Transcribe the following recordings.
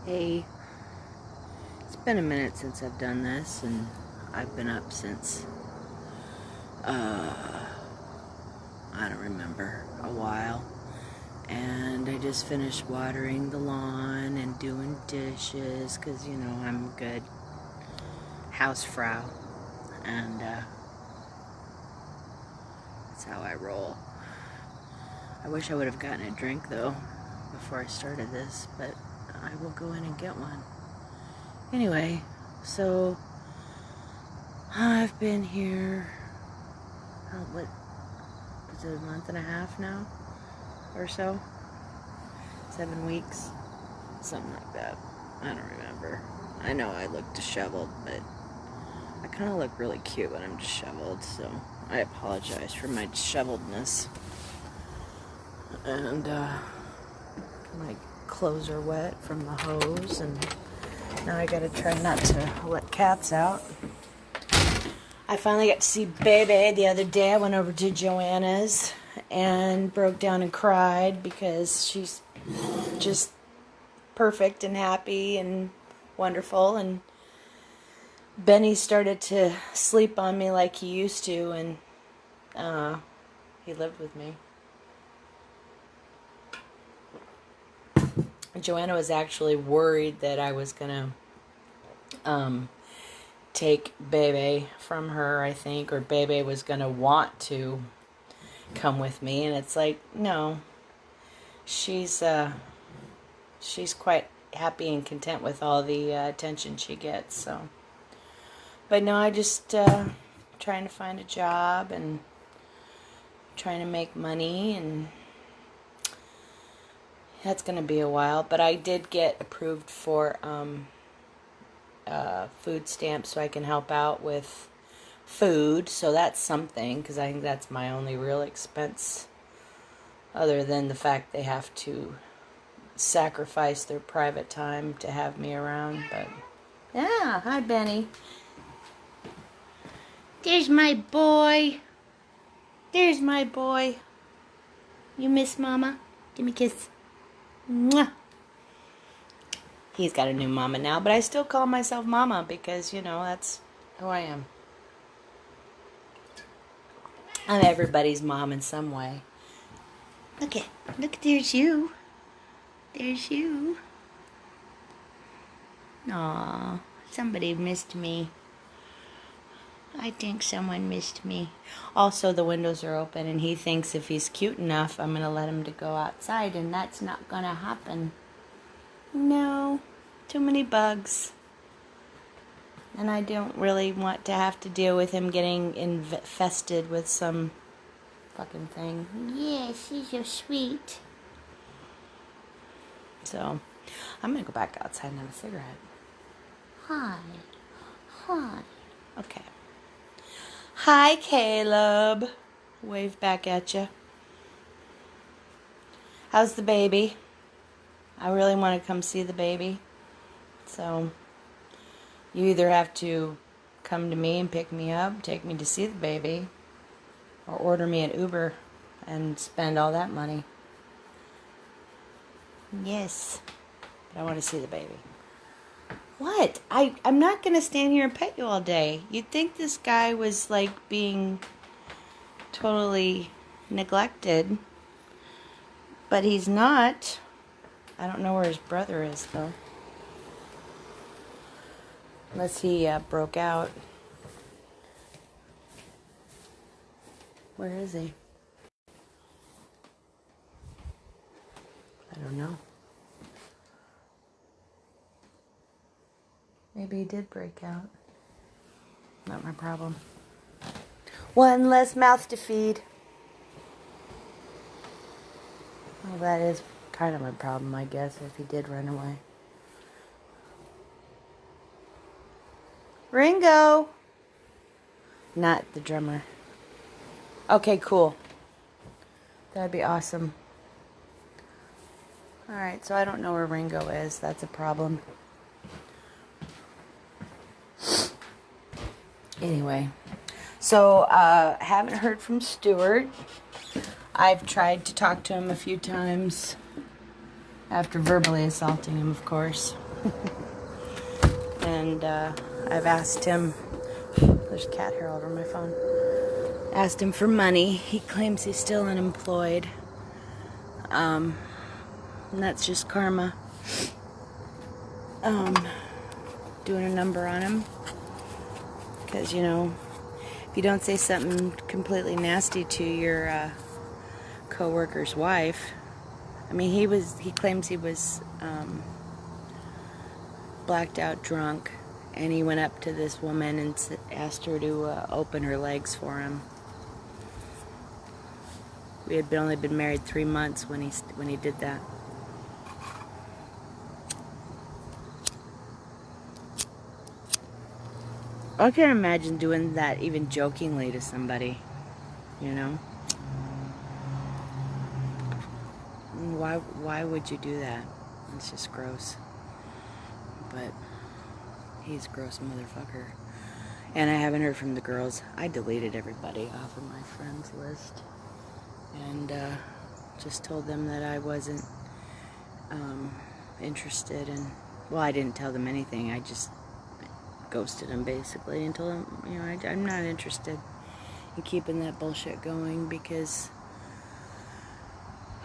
Hey, it's been a minute since I've done this, and I've been up since, I don't remember, a while. And I just finished watering the lawn and doing dishes, because, you know, I'm a good housefrau, and that's how I roll. I wish I would have gotten a drink, though, before I started this, but I will go in and get one. Anyway, so I've been here, what is it, a month and a half now or so? 7 weeks, something like that. I don't remember. I know I look disheveled, but I kind of look really cute when I'm disheveled, so I apologize for my disheveledness. And my clothes are wet from the hose, and now I gotta try not to let cats out. I finally got to see Baby the other day. I went over to Joanna's and broke down and cried because she's just perfect and happy and wonderful. And Benny started to sleep on me like he used to, and he lived with me. Joanna was actually worried that I was gonna take Bebe from her, I think, or Bebe was gonna want to come with me, and it's like, no, she's quite happy and content with all the attention she gets. So, but no, I just trying to find a job and trying to make money, and that's going to be a while. But I did get approved for food stamps so I can help out with food. So that's something, because I think that's my only real expense, other than the fact they have to sacrifice their private time to have me around. But yeah, hi Benny. There's my boy. There's my boy. You miss Mama? Give me a kiss. Mwah. He's got a new mama now, but I still call myself Mama because, you know, that's who I am. I'm everybody's mom in some way. Look, there's you. There's you. Aw, somebody missed me. I think someone missed me. Also, the windows are open, and he thinks if he's cute enough, I'm going to let him to go outside, and that's not going to happen. No, too many bugs. And I don't really want to have to deal with him getting infested with some fucking thing. Yes, he's so sweet. So, I'm going to go back outside and have a cigarette. Hi. Okay. Hi, Caleb. Wave back at you. How's the baby? I really want to come see the baby. So, you either have to come to me and pick me up, take me to see the baby, or order me an Uber and spend all that money. Yes. But I want to see the baby. What? I'm not going to stand here and pet you all day. You'd think this guy was like being totally neglected. But he's not. I don't know where his brother is, though. Unless he broke out. Where is he? I don't know. Maybe he did break out. Not my problem. One less mouth to feed. Well, that is kind of my problem, I guess, if he did run away. Ringo! Not the drummer. Okay, cool. That'd be awesome. Alright, so I don't know where Ringo is. That's a problem. Anyway, so haven't heard from Stuart. I've tried to talk to him a few times. After verbally assaulting him, of course. And I've asked him, there's cat hair all over my phone. Asked him for money. He claims he's still unemployed. And that's just karma. Doing a number on him. Because, you know, if you don't say something completely nasty to your co-worker's wife, I mean, he claims he was blacked out drunk, and he went up to this woman and asked her to open her legs for him. We had only been married 3 months when he did that. I can't imagine doing that even jokingly to somebody, you know? Why would you do that? It's just gross. But he's a gross motherfucker. And I haven't heard from the girls. I deleted everybody off of my friends list. And just told them that I wasn't interested in... Well, I didn't tell them anything. I just ghosted them, basically, and told them, you know, I'm not interested in keeping that bullshit going, because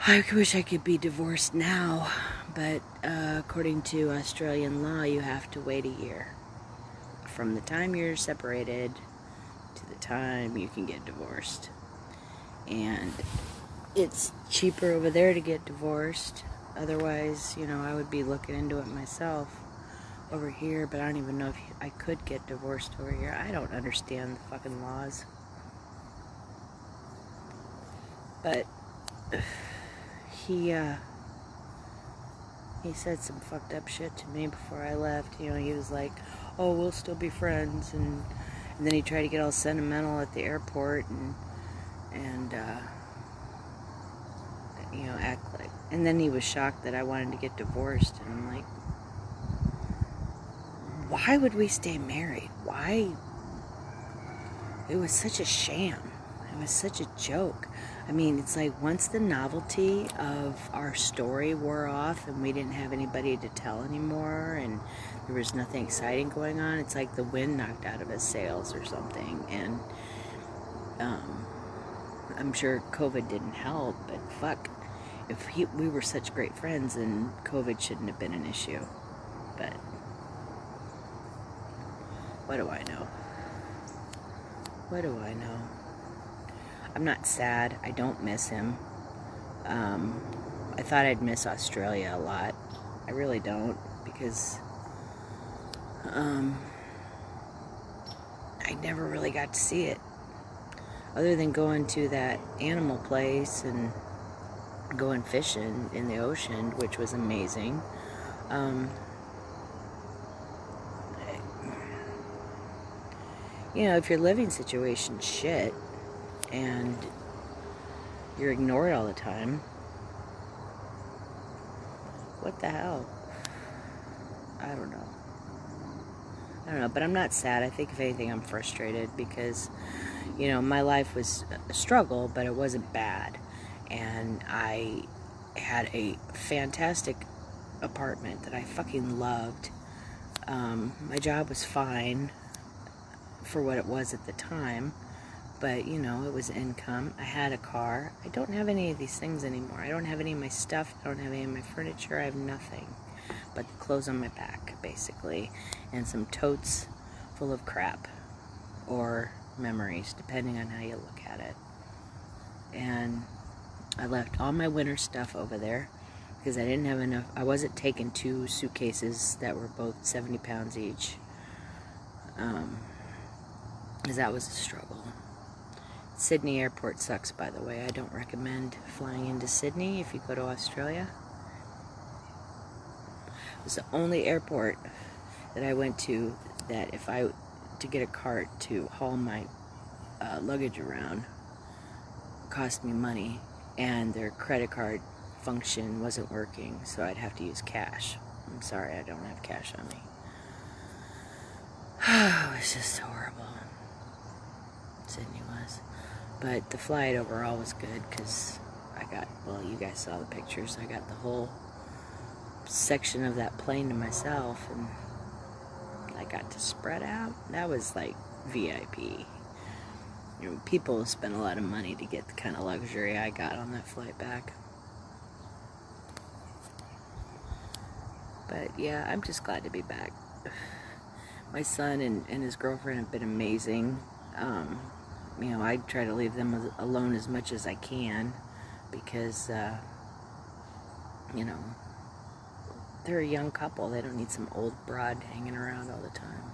I wish I could be divorced now, but according to Australian law, you have to wait a year from the time you're separated to the time you can get divorced. And it's cheaper over there to get divorced. Otherwise, you know, I would be looking into it myself over here, but I don't even know if I could get divorced over here. I don't understand the fucking laws. But he said some fucked up shit to me before I left. You know, he was like, oh, we'll still be friends, and then he tried to get all sentimental at the airport and you know, act like, and then he was shocked that I wanted to get divorced, and I'm like, why would we stay married? Why? It was such a sham. It was such a joke. I mean, it's like once the novelty of our story wore off and we didn't have anybody to tell anymore and there was nothing exciting going on, it's like the wind knocked out of his sails or something. And I'm sure COVID didn't help, but fuck, if we were such great friends, then COVID shouldn't have been an issue. But what do I know? What do I know? I'm not sad. I don't miss him. I thought I'd miss Australia a lot. I really don't, because I never really got to see it. Other than going to that animal place and going fishing in the ocean, which was amazing. You know, if your living situation's shit and you're ignored all the time, what the hell? I don't know, but I'm not sad. I think if anything, I'm frustrated because, you know, my life was a struggle, but it wasn't bad. And I had a fantastic apartment that I fucking loved. My job was fine for what it was at the time, but, you know, it was income. I had a car. I don't have any of these things anymore. I don't have any of my stuff. I don't have any of my furniture. I have nothing but the clothes on my back, basically, and some totes full of crap or memories, depending on how you look at it. And I left all my winter stuff over there because I didn't have enough. I wasn't taking 2 suitcases that were both 70 pounds each, because that was a struggle. Sydney airport sucks, by the way. I don't recommend flying into Sydney if you go to Australia. It was the only airport that I went to that to get a cart to haul my luggage around cost me money, and their credit card function wasn't working, so I'd have to use cash. I'm sorry, I don't have cash on me. It was just horrible. Sydney was. But the flight overall was good because I got, well, you guys saw the pictures. I got the whole section of that plane to myself, and I got to spread out. That was like VIP. You know, people spend a lot of money to get the kind of luxury I got on that flight back. But yeah, I'm just glad to be back. My son and his girlfriend have been amazing. You know, I try to leave them alone as much as I can because, you know, they're a young couple. They don't need some old broad hanging around all the time.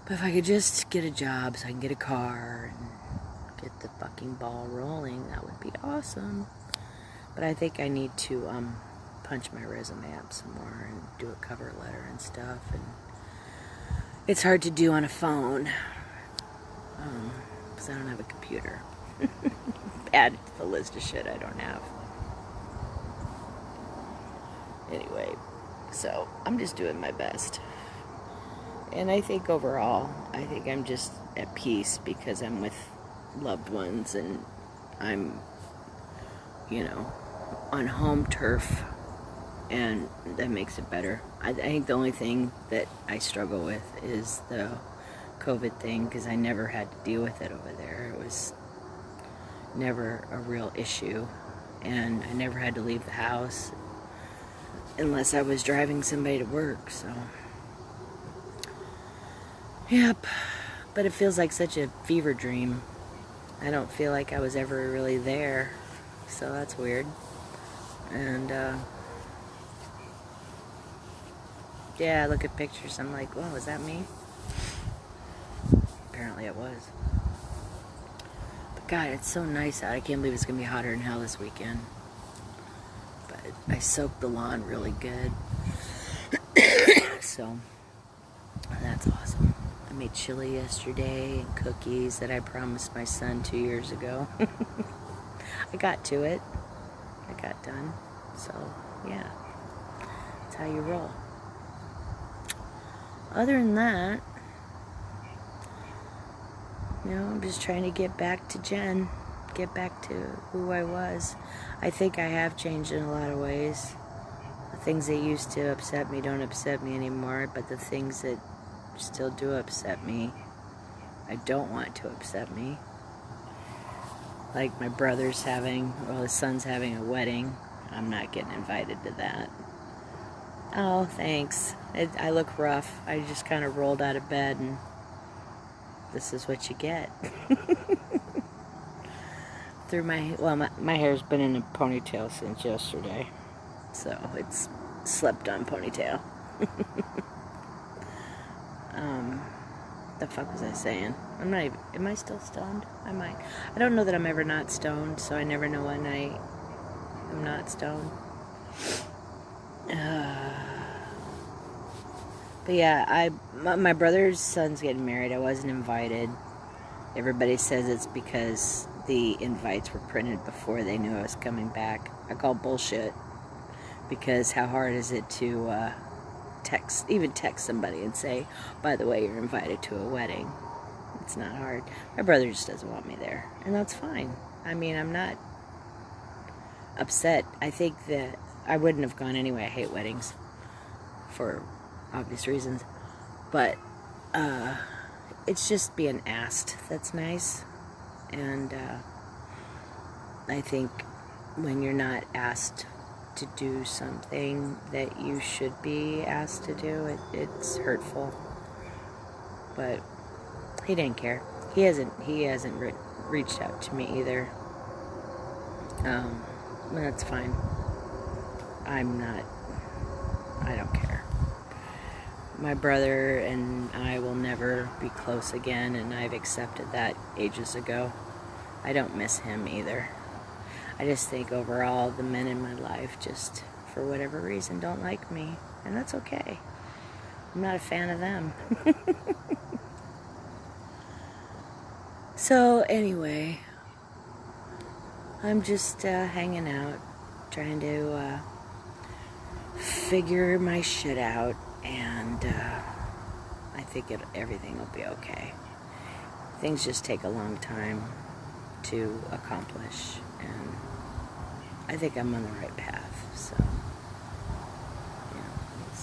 But if I could just get a job so I can get a car and get the fucking ball rolling, that would be awesome. But I think I need to punch my resume up some more and do a cover letter and stuff. And it's hard to do on a phone because I don't have a computer. Add to the list of shit I don't have. Anyway, so I'm just doing my best. And I think overall, I think I'm just at peace because I'm with loved ones and I'm, you know, on home turf, and that makes it better. I think the only thing that I struggle with is the COVID thing because I never had to deal with it over there. It was never a real issue, and I never had to leave the house unless I was driving somebody to work, so yep. But it feels like such a fever dream. I don't feel like I was ever really there, so that's weird. And yeah, I look at pictures, I'm like, whoa, is that me? Apparently it was. But God, it's so nice out. I can't believe it's gonna be hotter than hell this weekend. But I soaked the lawn really good. So that's awesome. I made chili yesterday and cookies that I promised my son 2 years ago. I got to it. I got done. So yeah, that's how you roll. Other than that, you know, I'm just trying to get back to Jen, get back to who I was. I think I have changed in a lot of ways. The things that used to upset me don't upset me anymore, but the things that still do upset me, I don't want to upset me. Like my brother's his son's having a wedding. I'm not getting invited to that. Oh, thanks. I look rough. I just kind of rolled out of bed and this is what you get. My hair's been in a ponytail since yesterday. So it's slept on ponytail. The fuck was I saying? Am I still stoned? I might. I don't know that I'm ever not stoned, so I never know when I am not stoned. But yeah, my brother's son's getting married. I wasn't invited. Everybody says it's because the invites were printed before they knew I was coming back. I call bullshit, because how hard is it to text somebody and say, by the way, you're invited to a wedding? It's not hard. My brother just doesn't want me there, and that's fine. I mean, I'm not upset. I think that I wouldn't have gone anyway. I hate weddings for obvious reasons, but it's just being asked that's nice. And I think when you're not asked to do something that you should be asked to do, it's hurtful. But he didn't care. He hasn't reached out to me either. That's fine. I don't care. My brother and I will never be close again, and I've accepted that ages ago. I don't miss him either. I just think overall the men in my life just, for whatever reason, don't like me, and that's okay. I'm not a fan of them. So anyway, I'm just hanging out, trying to figure my shit out, and I think everything will be okay. Things just take a long time to accomplish, and I think I'm on the right path, so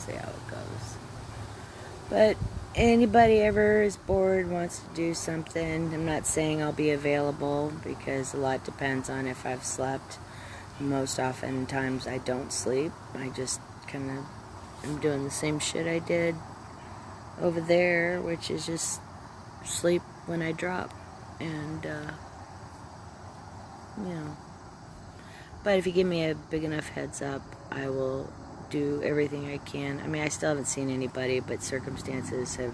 see how it goes. But anybody ever is bored, wants to do something, I'm not saying I'll be available because a lot depends on if I've slept. Most often times I don't sleep. I just kind of am doing the same shit I did over there, which is just sleep when I drop. And, you know. But if you give me a big enough heads up, I will do everything I can. I mean, I still haven't seen anybody, but circumstances have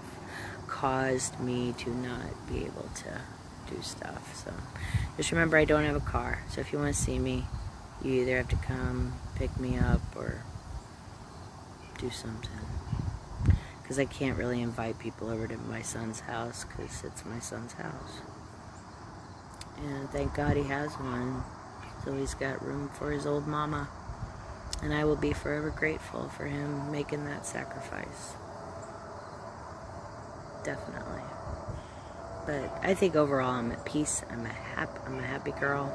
caused me to not be able to do stuff. So just remember, I don't have a car. So if you want to see me, you either have to come pick me up or do something. Because I can't really invite people over to my son's house because it's my son's house. And thank God he has one. So he's got room for his old mama. And I will be forever grateful for him making that sacrifice. Definitely. But I think overall I'm at peace. I'm a happy girl.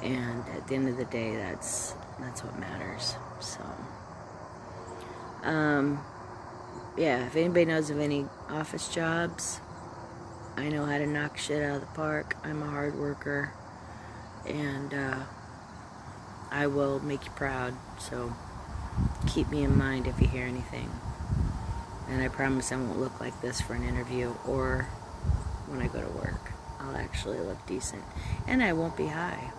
And at the end of the day, that's what matters. So, yeah, if anybody knows of any office jobs, I know how to knock shit out of the park. I'm a hard worker. And, I will make you proud, so keep me in mind if you hear anything. And I promise I won't look like this for an interview or when I go to work. I'll actually look decent. And I won't be high.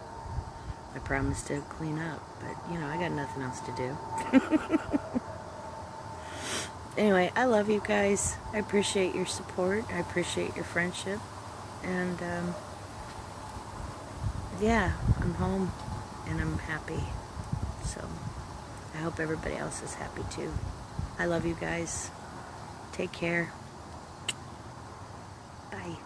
I promise to clean up, but, you know, I got nothing else to do. Anyway, I love you guys. I appreciate your support. I appreciate your friendship. And, yeah, I'm home. And I'm happy. So, I hope everybody else is happy too. I love you guys. Take care. Bye.